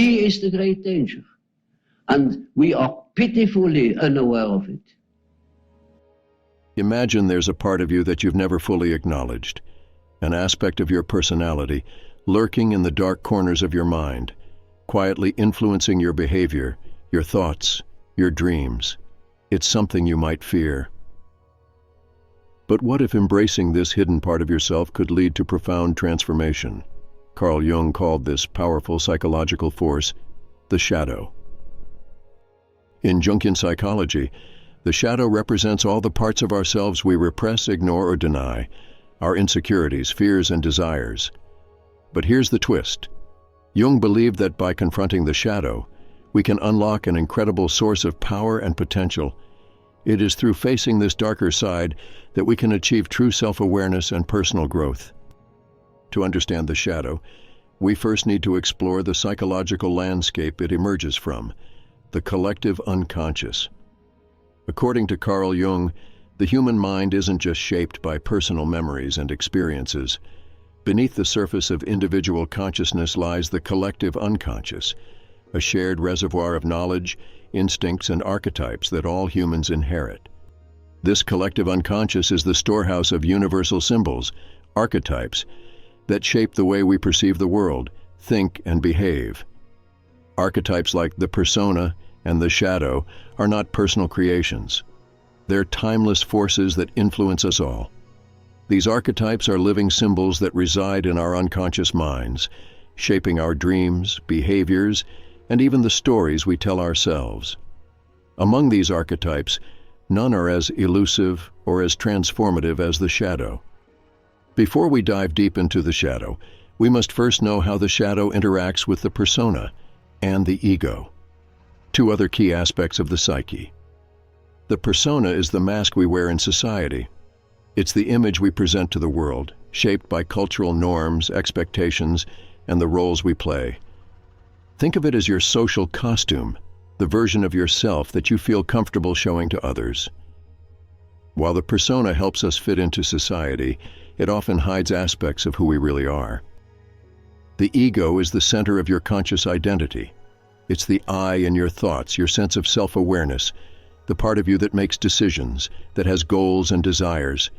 He is the great danger, and we are pitifully unaware of it. Imagine there's a part of you that you've never fully acknowledged, an aspect of your personality lurking in the dark corners of your mind, quietly influencing your behavior, your thoughts, your dreams. It's something you might fear. But what if embracing this hidden part of yourself could lead to profound transformation? Carl Jung called this powerful psychological force the shadow. In Jungian psychology, the shadow represents all the parts of ourselves we repress, ignore, or deny, our insecurities, fears, and desires. But here's the twist. Jung believed that by confronting the shadow, we can unlock an incredible source of power and potential. It is through facing this darker side that we can achieve true self-awareness and personal growth. To understand the shadow, we first need to explore the psychological landscape it emerges from, the collective unconscious. According to Carl Jung, the human mind isn't just shaped by personal memories and experiences. Beneath the surface of individual consciousness lies the collective unconscious, a shared reservoir of knowledge, instincts, and archetypes that all humans inherit. This collective unconscious is the storehouse of universal symbols, archetypes, that shape the way we perceive the world, think, and behave. Archetypes like the persona and the shadow are not personal creations. They're timeless forces that influence us all. These archetypes are living symbols that reside in our unconscious minds, shaping our dreams, behaviors, and even the stories we tell ourselves. Among these archetypes, none are as elusive or as transformative as the shadow. Before we dive deep into the shadow, we must first know how the shadow interacts with the persona and the ego, two other key aspects of the psyche. The persona is the mask we wear in society. It's the image we present to the world, shaped by cultural norms, expectations, and the roles we play. Think of it as your social costume, the version of yourself that you feel comfortable showing to others. While the persona helps us fit into society, it often hides aspects of who we really are. The ego is the center of your conscious identity. It's the I in your thoughts, your sense of self-awareness, the part of you that makes decisions, that has goals and desires.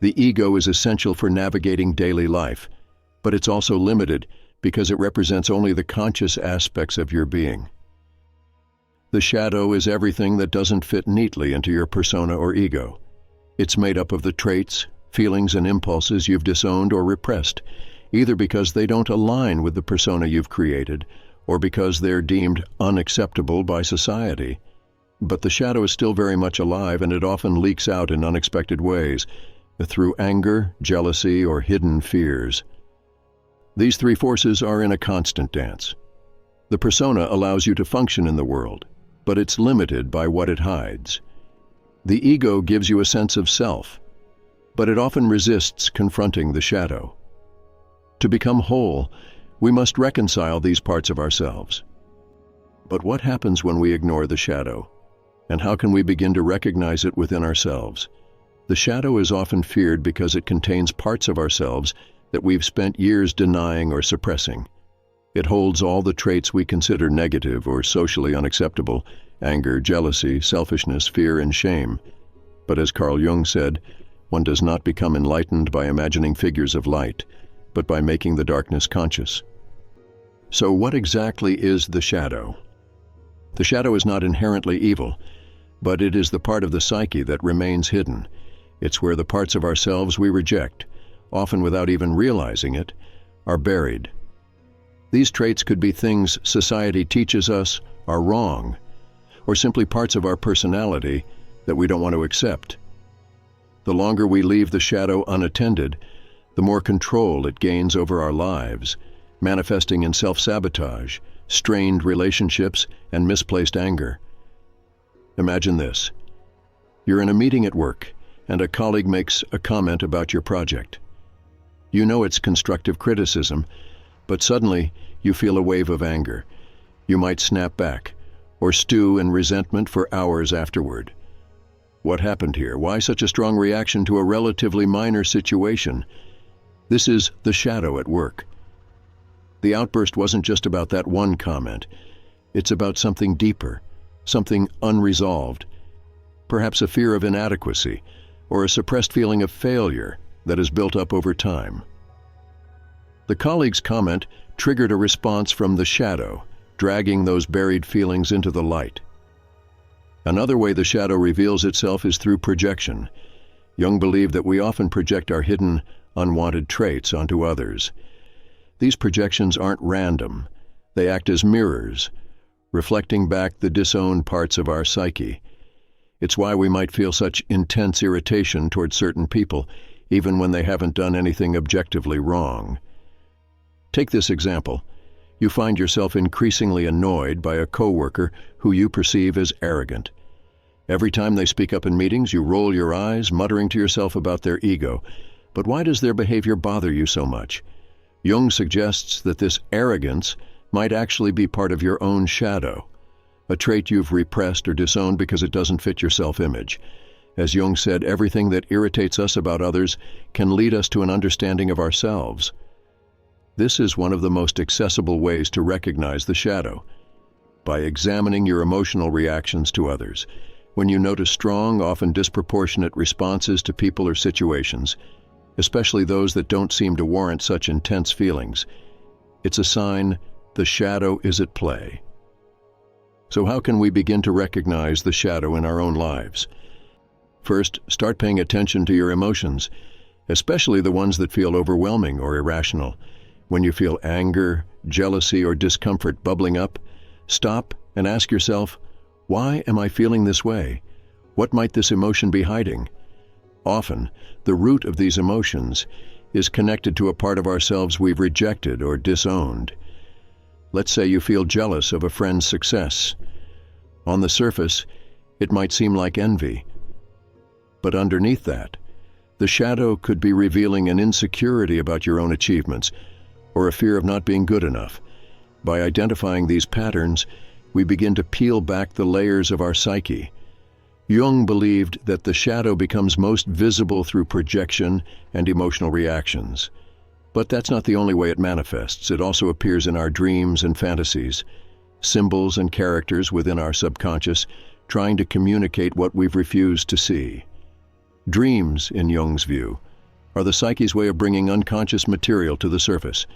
The ego is essential for navigating daily life, but it's also limited because it represents only the conscious aspects of your being. The shadow is everything that doesn't fit neatly into your persona or ego. It's made up of the traits, feelings, and impulses you've disowned or repressed, either because they don't align with the persona you've created or because they're deemed unacceptable by society. But the shadow is still very much alive, and it often leaks out in unexpected ways, through anger, jealousy, or hidden fears. These three forces are in a constant dance. The persona allows you to function in the world, but it's limited by what it hides. The ego gives you a sense of self, but it often resists confronting the shadow. To become whole, we must reconcile these parts of ourselves. But what happens when we ignore the shadow? And how can we begin to recognize it within ourselves? The shadow is often feared because it contains parts of ourselves that we've spent years denying or suppressing. It holds all the traits we consider negative or socially unacceptable: anger, jealousy, selfishness, fear, and shame. But as Carl Jung said, one does not become enlightened by imagining figures of light, but by making the darkness conscious. So what exactly is the shadow? The shadow is not inherently evil, but it is the part of the psyche that remains hidden. It's where the parts of ourselves we reject, often without even realizing it, are buried. These traits could be things society teaches us are wrong, or simply parts of our personality that we don't want to accept. The longer we leave the shadow unattended, the more control it gains over our lives, manifesting in self-sabotage, strained relationships, and misplaced anger. Imagine this. You're in a meeting at work, and a colleague makes a comment about your project. You know it's constructive criticism, but suddenly you feel a wave of anger. You might snap back, or stew in resentment for hours afterward. What happened here? Why such a strong reaction to a relatively minor situation? This is the shadow at work. The outburst wasn't just about that one comment. It's about something deeper, something unresolved, perhaps a fear of inadequacy or a suppressed feeling of failure that has built up over time. The colleague's comment triggered a response from the shadow, dragging those buried feelings into the light. Another way the shadow reveals itself is through projection. Jung believed that we often project our hidden, unwanted traits onto others. These projections aren't random. They act as mirrors, reflecting back the disowned parts of our psyche. It's why we might feel such intense irritation toward certain people, even when they haven't done anything objectively wrong. Take this example. You find yourself increasingly annoyed by a coworker who you perceive as arrogant. Every time they speak up in meetings, you roll your eyes, muttering to yourself about their ego. But why does their behavior bother you so much? Jung suggests that this arrogance might actually be part of your own shadow, a trait you've repressed or disowned because it doesn't fit your self-image. As Jung said, everything that irritates us about others can lead us to an understanding of ourselves. This is one of the most accessible ways to recognize the shadow. By examining your emotional reactions to others, when you notice strong, often disproportionate responses to people or situations, especially those that don't seem to warrant such intense feelings, it's a sign the shadow is at play. So how can we begin to recognize the shadow in our own lives? First, start paying attention to your emotions, especially the ones that feel overwhelming or irrational. When you feel anger, jealousy, or discomfort bubbling up, stop and ask yourself, why am I feeling this way? What might this emotion be hiding? Often, the root of these emotions is connected to a part of ourselves we've rejected or disowned. Let's say you feel jealous of a friend's success. On the surface, it might seem like envy. But underneath that, the shadow could be revealing an insecurity about your own achievements or a fear of not being good enough. By identifying these patterns, we begin to peel back the layers of our psyche. Jung believed that the shadow becomes most visible through projection and emotional reactions. But that's not the only way it manifests. It also appears in our dreams and fantasies, symbols and characters within our subconscious, trying to communicate what we've refused to see. Dreams, in Jung's view, are the psyche's way of bringing unconscious material to the surface.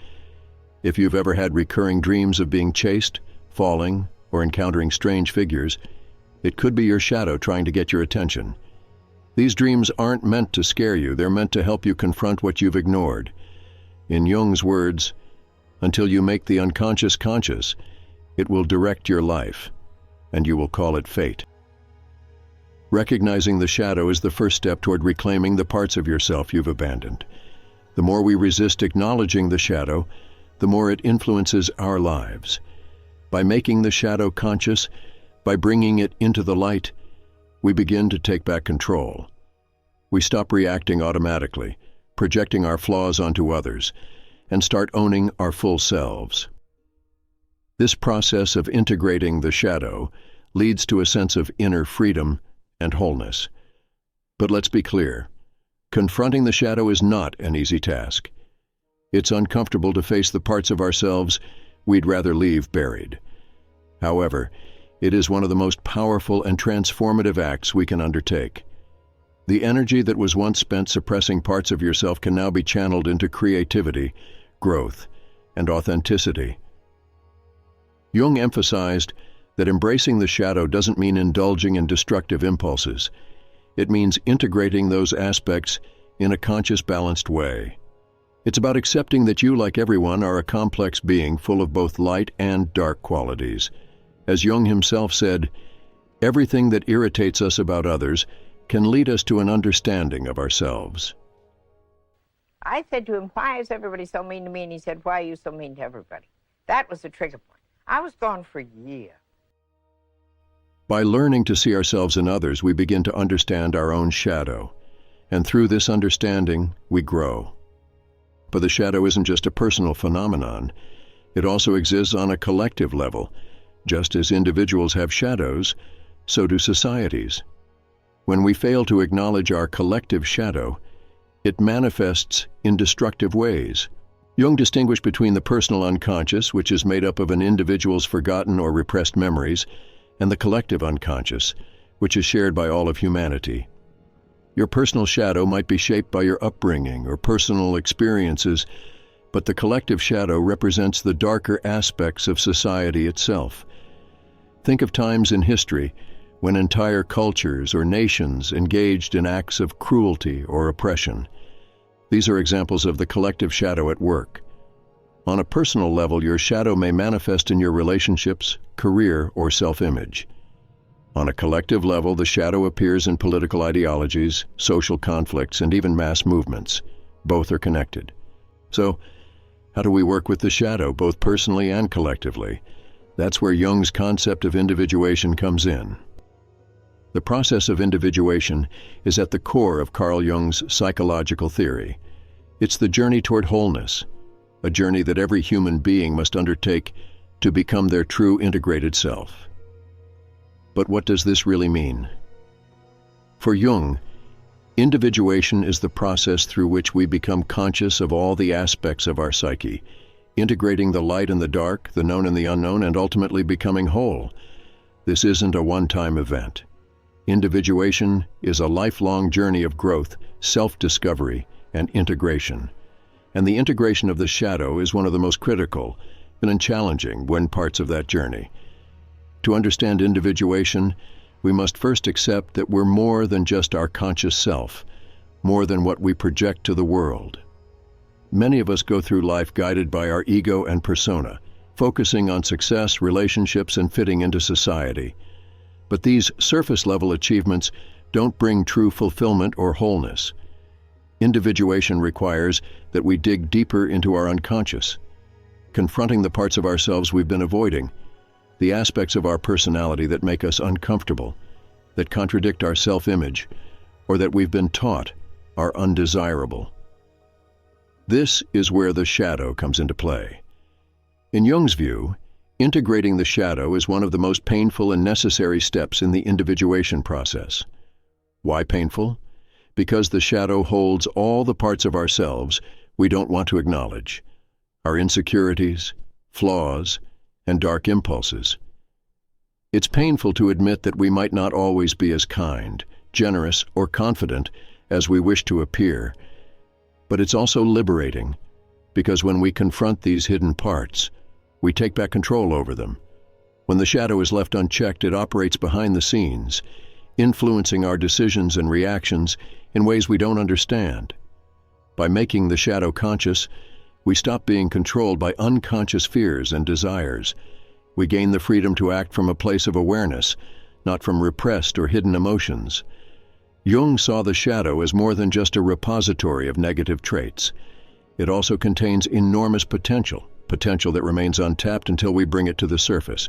If you've ever had recurring dreams of being chased, falling, or encountering strange figures, it could be your shadow trying to get your attention. These dreams aren't meant to scare you. They're meant to help you confront what you've ignored. In Jung's words, until you make the unconscious conscious, it will direct your life, and you will call it fate. Recognizing the shadow is the first step toward reclaiming the parts of yourself you've abandoned. The more we resist acknowledging the shadow, the more it influences our lives. By making the shadow conscious, by bringing it into the light, we begin to take back control. We stop reacting automatically, projecting our flaws onto others, and start owning our full selves. This process of integrating the shadow leads to a sense of inner freedom and wholeness. But let's be clear, confronting the shadow is not an easy task. It's uncomfortable to face the parts of ourselves we'd rather leave buried. However, it is one of the most powerful and transformative acts we can undertake. The energy that was once spent suppressing parts of yourself can now be channeled into creativity, growth, and authenticity. Jung emphasized that embracing the shadow doesn't mean indulging in destructive impulses. It means integrating those aspects in a conscious, balanced way. It's about accepting that you, like everyone, are a complex being full of both light and dark qualities. As Jung himself said, everything that irritates us about others can lead us to an understanding of ourselves. I said to him, why is everybody so mean to me? And he said, why are you so mean to everybody? That was the trigger point. I was gone for a year. By learning to see ourselves in others, we begin to understand our own shadow. And through this understanding, we grow. But the shadow isn't just a personal phenomenon. It also exists on a collective level. Just as individuals have shadows, so do societies. When we fail to acknowledge our collective shadow, it manifests in destructive ways. Jung distinguished between the personal unconscious, which is made up of an individual's forgotten or repressed memories, and the collective unconscious, which is shared by all of humanity. Your personal shadow might be shaped by your upbringing or personal experiences, but the collective shadow represents the darker aspects of society itself. Think of times in history when entire cultures or nations engaged in acts of cruelty or oppression. These are examples of the collective shadow at work. On a personal level, your shadow may manifest in your relationships, career, or self-image. On a collective level, the shadow appears in political ideologies, social conflicts, and even mass movements. Both are connected. So, how do we work with the shadow, both personally and collectively? That's where Jung's concept of individuation comes in. The process of individuation is at the core of Carl Jung's psychological theory. It's the journey toward wholeness, a journey that every human being must undertake to become their true integrated self. But what does this really mean? For Jung, individuation is the process through which we become conscious of all the aspects of our psyche, integrating the light and the dark, the known and the unknown, and ultimately becoming whole. This isn't a one-time event. Individuation is a lifelong journey of growth, self-discovery, and integration. And the integration of the shadow is one of the most critical and challenging parts of that journey. To understand individuation, we must first accept that we're more than just our conscious self, more than what we project to the world. Many of us go through life guided by our ego and persona, focusing on success, relationships, and fitting into society. But these surface-level achievements don't bring true fulfillment or wholeness. Individuation requires that we dig deeper into our unconscious, confronting the parts of ourselves we've been avoiding, the aspects of our personality that make us uncomfortable, that contradict our self-image, or that we've been taught are undesirable. This is where the shadow comes into play. In Jung's view, integrating the shadow is one of the most painful and necessary steps in the individuation process. Why painful? Because the shadow holds all the parts of ourselves we don't want to acknowledge, our insecurities, flaws, and dark impulses. It's painful to admit that we might not always be as kind, generous, or confident as we wish to appear, but it's also liberating, because when we confront these hidden parts, we take back control over them. When the shadow is left unchecked, it operates behind the scenes, influencing our decisions and reactions in ways we don't understand. By making the shadow conscious, we stop being controlled by unconscious fears and desires. We gain the freedom to act from a place of awareness, not from repressed or hidden emotions. Jung saw the shadow as more than just a repository of negative traits. It also contains enormous potential that remains untapped until we bring it to the surface.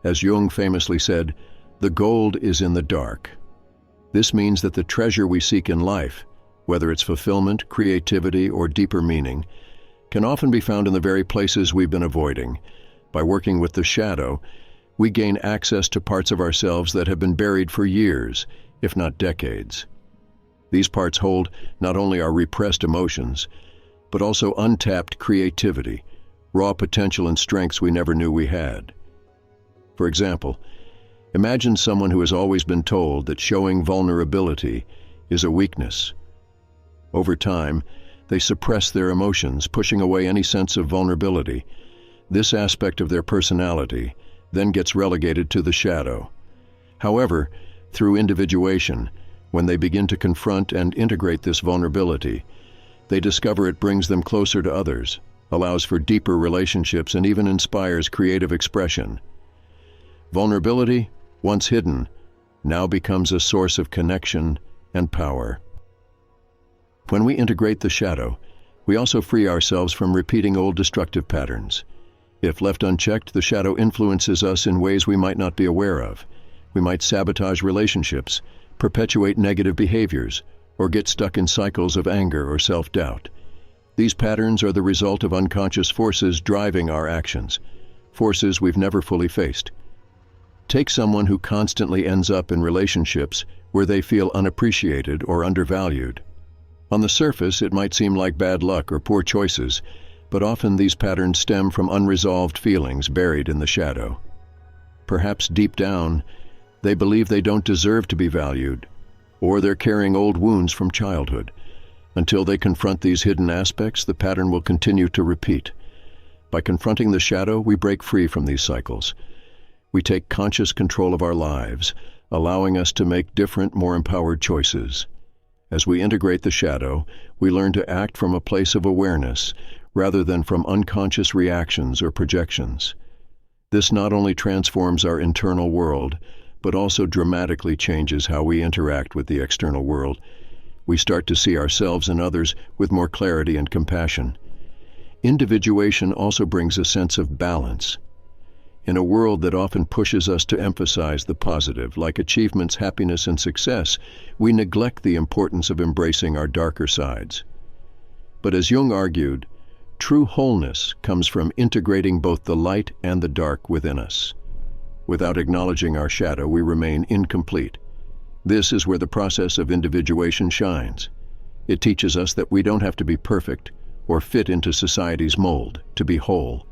As Jung famously said, "The gold is in the dark." This means that the treasure we seek in life, whether it's fulfillment, creativity, or deeper meaning, can often be found in the very places we've been avoiding. By working with the shadow, we gain access to parts of ourselves that have been buried for years, if not decades. These parts hold not only our repressed emotions, but also untapped creativity, raw potential and strengths we never knew we had. For example, imagine someone who has always been told that showing vulnerability is a weakness. Over time, they suppress their emotions, pushing away any sense of vulnerability. This aspect of their personality then gets relegated to the shadow. However, through individuation, when they begin to confront and integrate this vulnerability, they discover it brings them closer to others, allows for deeper relationships, and even inspires creative expression. Vulnerability, once hidden, now becomes a source of connection and power. When we integrate the shadow, we also free ourselves from repeating old destructive patterns. If left unchecked, the shadow influences us in ways we might not be aware of. We might sabotage relationships, perpetuate negative behaviors, or get stuck in cycles of anger or self-doubt. These patterns are the result of unconscious forces driving our actions, forces we've never fully faced. Take someone who constantly ends up in relationships where they feel unappreciated or undervalued. On the surface, it might seem like bad luck or poor choices, but often these patterns stem from unresolved feelings buried in the shadow. Perhaps deep down, they believe they don't deserve to be valued, or they're carrying old wounds from childhood. Until they confront these hidden aspects, the pattern will continue to repeat. By confronting the shadow, we break free from these cycles. We take conscious control of our lives, allowing us to make different, more empowered choices. As we integrate the shadow, we learn to act from a place of awareness, rather than from unconscious reactions or projections. This not only transforms our internal world, but also dramatically changes how we interact with the external world. We start to see ourselves and others with more clarity and compassion. Individuation also brings a sense of balance. In a world that often pushes us to emphasize the positive, like achievements, happiness, and success, we neglect the importance of embracing our darker sides. But as Jung argued, true wholeness comes from integrating both the light and the dark within us. Without acknowledging our shadow, we remain incomplete. This is where the process of individuation shines. It teaches us that we don't have to be perfect or fit into society's mold to be whole.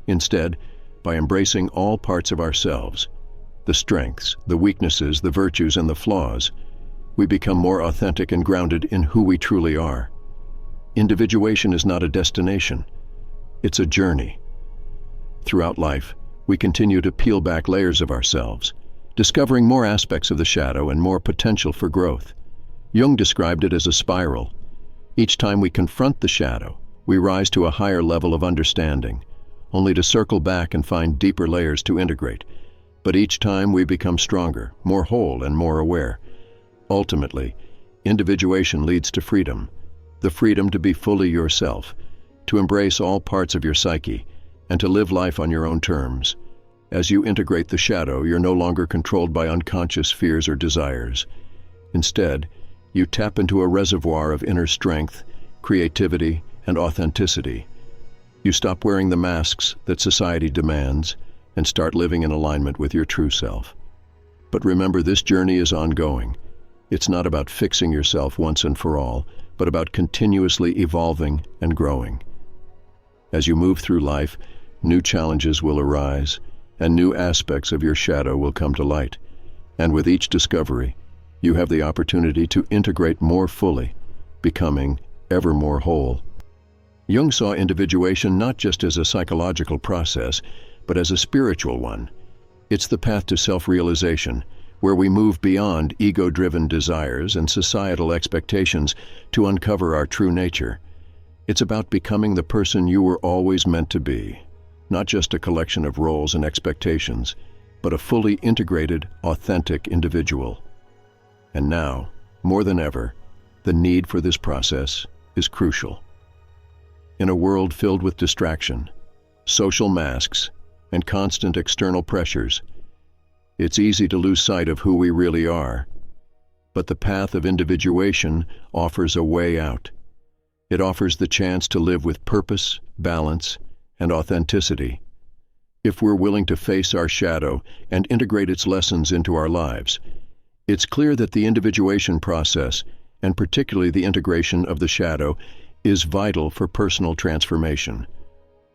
Instead, by embracing all parts of ourselves, the strengths, the weaknesses, the virtues, and the flaws, we become more authentic and grounded in who we truly are. Individuation is not a destination, it's a journey. Throughout life, we continue to peel back layers of ourselves, discovering more aspects of the shadow and more potential for growth. Jung described it as a spiral. Each time we confront the shadow, we rise to a higher level of understanding, only to circle back and find deeper layers to integrate. But each time we become stronger, more whole, and more aware. Ultimately, individuation leads to freedom, the freedom to be fully yourself, to embrace all parts of your psyche, and to live life on your own terms. As you integrate the shadow, you're no longer controlled by unconscious fears or desires. Instead, you tap into a reservoir of inner strength, creativity, and authenticity. You stop wearing the masks that society demands and start living in alignment with your true self. But remember, this journey is ongoing. It's not about fixing yourself once and for all, but about continuously evolving and growing. As you move through life, new challenges will arise, and new aspects of your shadow will come to light. And with each discovery, you have the opportunity to integrate more fully, becoming ever more whole. Jung saw individuation not just as a psychological process, but as a spiritual one. It's the path to self-realization, where we move beyond ego-driven desires and societal expectations to uncover our true nature. It's about becoming the person you were always meant to be, not just a collection of roles and expectations, but a fully integrated, authentic individual. And now, more than ever, the need for this process is crucial. In a world filled with distraction, social masks, and constant external pressures, it's easy to lose sight of who we really are. But the path of individuation offers a way out. It offers the chance to live with purpose, balance, and authenticity. If we're willing to face our shadow and integrate its lessons into our lives, it's clear that the individuation process, and particularly the integration of the shadow, is vital for personal transformation.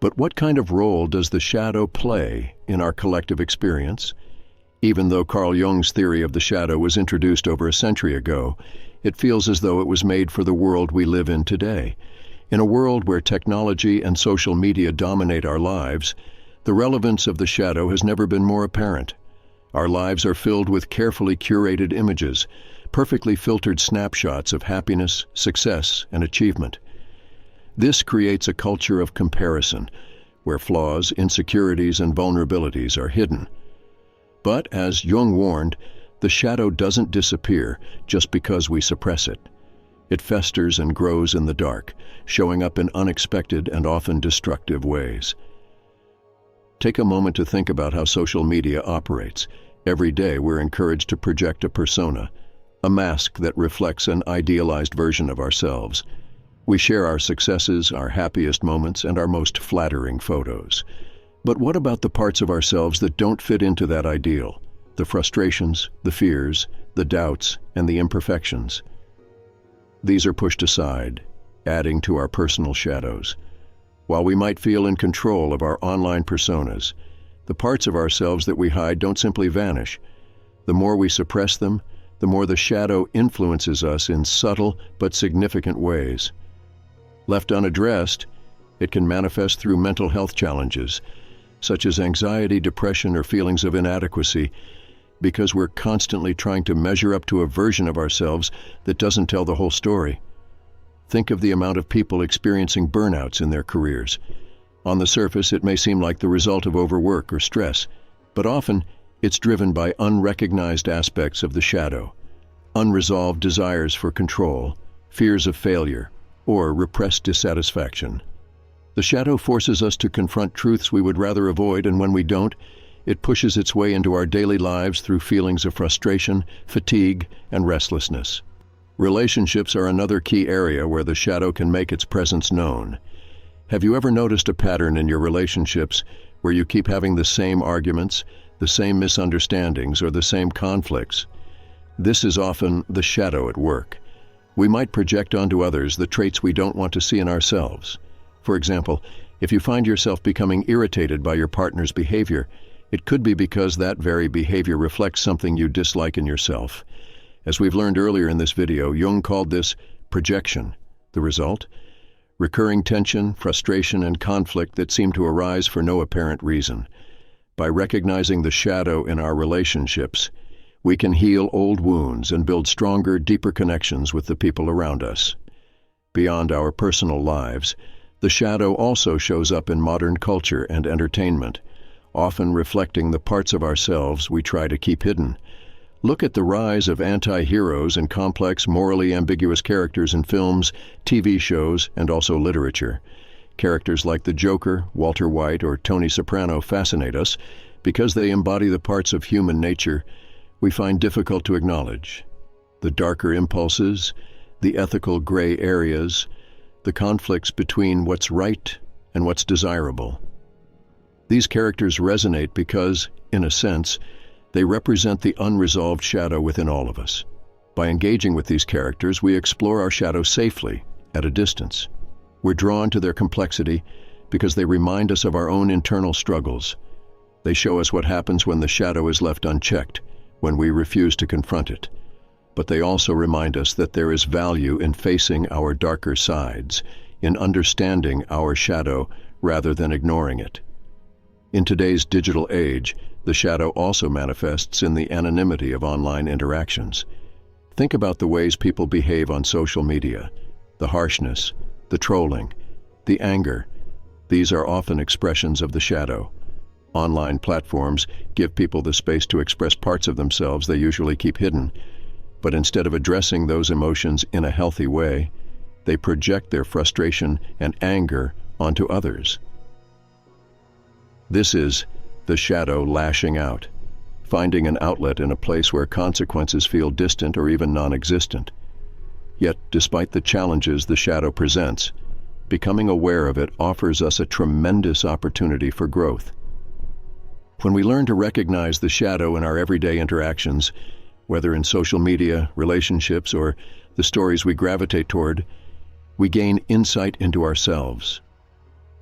But what kind of role does the shadow play in our collective experience? Even though Carl Jung's theory of the shadow was introduced over a century ago, it feels as though it was made for the world we live in today. In a world where technology and social media dominate our lives, the relevance of the shadow has never been more apparent. Our lives are filled with carefully curated images, perfectly filtered snapshots of happiness, success, and achievement. This creates a culture of comparison, where flaws, insecurities, and vulnerabilities are hidden. But, as Jung warned, the shadow doesn't disappear just because we suppress it. It festers and grows in the dark, showing up in unexpected and often destructive ways. Take a moment to think about how social media operates. Every day we're encouraged to project a persona, a mask that reflects an idealized version of ourselves. We share our successes, our happiest moments, and our most flattering photos. But what about the parts of ourselves that don't fit into that ideal? The frustrations, the fears, the doubts, and the imperfections. These are pushed aside, adding to our personal shadows. While we might feel in control of our online personas, the parts of ourselves that we hide don't simply vanish. The more we suppress them, the more the shadow influences us in subtle but significant ways. Left unaddressed, it can manifest through mental health challenges, such as anxiety, depression, or feelings of inadequacy, because we're constantly trying to measure up to a version of ourselves that doesn't tell the whole story. Think of the amount of people experiencing burnouts in their careers. On the surface, it may seem like the result of overwork or stress, but often it's driven by unrecognized aspects of the shadow, unresolved desires for control, fears of failure, or repressed dissatisfaction. The shadow forces us to confront truths we would rather avoid, and when we don't, it pushes its way into our daily lives through feelings of frustration, fatigue, and restlessness. Relationships are another key area where the shadow can make its presence known. Have you ever noticed a pattern in your relationships where you keep having the same arguments, the same misunderstandings, or the same conflicts? This is often the shadow at work. We might project onto others the traits we don't want to see in ourselves. For example, if you find yourself becoming irritated by your partner's behavior, it could be because that very behavior reflects something you dislike in yourself. As we've learned earlier in this video, Jung called this projection. The result? Recurring tension, frustration, and conflict that seem to arise for no apparent reason. By recognizing the shadow in our relationships, we can heal old wounds and build stronger, deeper connections with the people around us. Beyond our personal lives, the shadow also shows up in modern culture and entertainment, often reflecting the parts of ourselves we try to keep hidden. Look at the rise of anti-heroes and complex, morally ambiguous characters in films, TV shows, and also literature. Characters like the Joker, Walter White, or Tony Soprano fascinate us because they embody the parts of human nature we find difficult to acknowledge. The darker impulses, the ethical gray areas, the conflicts between what's right and what's desirable. These characters resonate because, in a sense, they represent the unresolved shadow within all of us. By engaging with these characters, we explore our shadow safely, at a distance. We're drawn to their complexity because they remind us of our own internal struggles. They show us what happens when the shadow is left unchecked, when we refuse to confront it. But they also remind us that there is value in facing our darker sides, in understanding our shadow rather than ignoring it. In today's digital age, the shadow also manifests in the anonymity of online interactions. Think about the ways people behave on social media, the harshness, the trolling, the anger. These are often expressions of the shadow. Online platforms give people the space to express parts of themselves they usually keep hidden, but instead of addressing those emotions in a healthy way, they project their frustration and anger onto others. This is the shadow lashing out, finding an outlet in a place where consequences feel distant or even non-existent. Yet, despite the challenges the shadow presents, becoming aware of it offers us a tremendous opportunity for growth. When we learn to recognize the shadow in our everyday interactions, whether in social media, relationships, or the stories we gravitate toward, we gain insight into ourselves.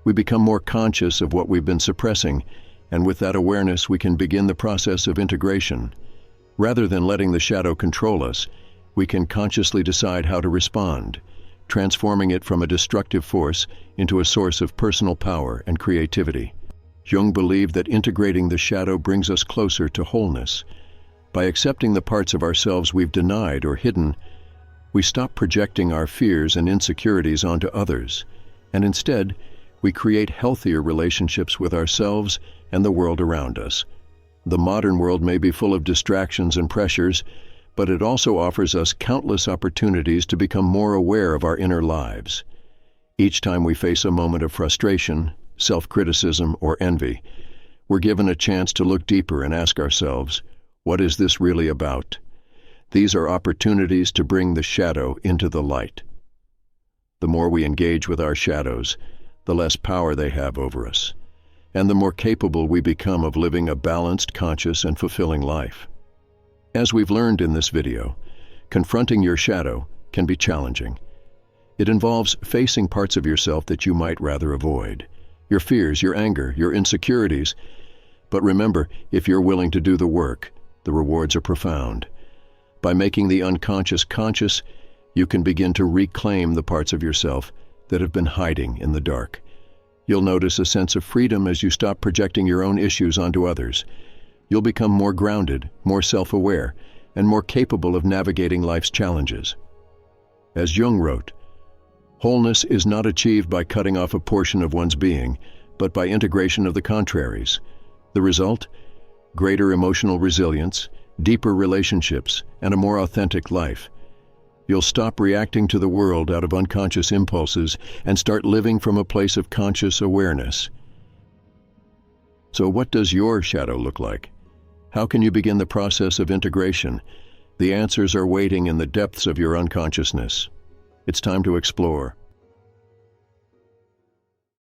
We become more conscious of what we've been suppressing, and with that awareness we can begin the process of integration. Rather than letting the shadow control us, we can consciously decide how to respond, transforming it from a destructive force into a source of personal power and creativity. Jung believed that integrating the shadow brings us closer to wholeness. By accepting the parts of ourselves we've denied or hidden, we stop projecting our fears and insecurities onto others, and instead, we create healthier relationships with ourselves and the world around us. The modern world may be full of distractions and pressures, but it also offers us countless opportunities to become more aware of our inner lives. Each time we face a moment of frustration, self-criticism, or envy, we're given a chance to look deeper and ask ourselves, what is this really about? These are opportunities to bring the shadow into the light. The more we engage with our shadows, the less power they have over us, and the more capable we become of living a balanced, conscious, and fulfilling life. As we've learned in this video, confronting your shadow can be challenging. It involves facing parts of yourself that you might rather avoid. Your fears, your anger, your insecurities. But remember, if you're willing to do the work, the rewards are profound. By making the unconscious conscious, you can begin to reclaim the parts of yourself that have been hiding in the dark. You'll notice a sense of freedom as you stop projecting your own issues onto others. You'll become more grounded, more self-aware, and more capable of navigating life's challenges. As Jung wrote, "Wholeness is not achieved by cutting off a portion of one's being, but by integration of the contraries. The result? Greater emotional resilience, deeper relationships, and a more authentic life. You'll stop reacting to the world out of unconscious impulses and start living from a place of conscious awareness." So what does your shadow look like? How can you begin the process of integration? The answers are waiting in the depths of your unconsciousness. It's time to explore.